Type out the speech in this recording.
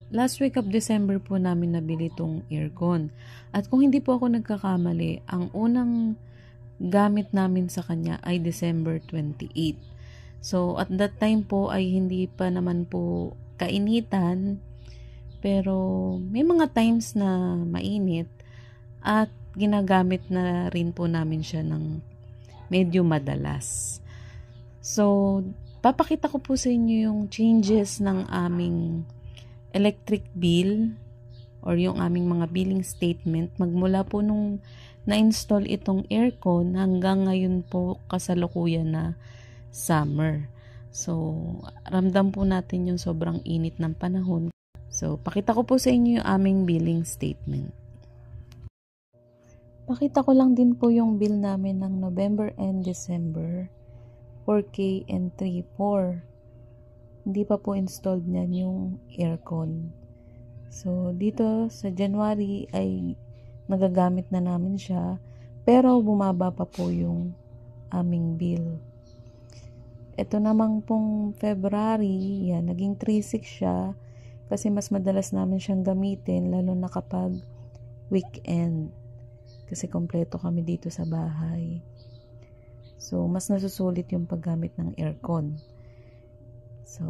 last week of December po namin nabili itong aircon. At kung hindi po ako nagkakamali, ang unang gamit namin sa kanya ay December 28. So, at that time po ay hindi pa naman po kainitan, pero may mga times na mainit at ginagamit na rin po namin siya ng medyo madalas. So, papakita ko po sa inyo yung changes ng aming electric bill or yung aming mga billing statement magmula po nung na-install itong aircon hanggang ngayon po kasalukuyan na summer. So, ramdam po natin yung sobrang init ng panahon. So, pakita ko po sa inyo yung aming billing statement. Pakita ko lang din po yung bill namin ng November and December, 4K and 3.4. Hindi pa po installed niyan yung aircon. So, dito sa January ay nagagamit na namin siya, pero bumaba pa po yung aming bill. Ito namang pong February, yan, naging 3.6 siya kasi mas madalas namin siyang gamitin lalo na kapag weekend. Kasi kompleto kami dito sa bahay. So, mas nasusulit yung paggamit ng aircon. So,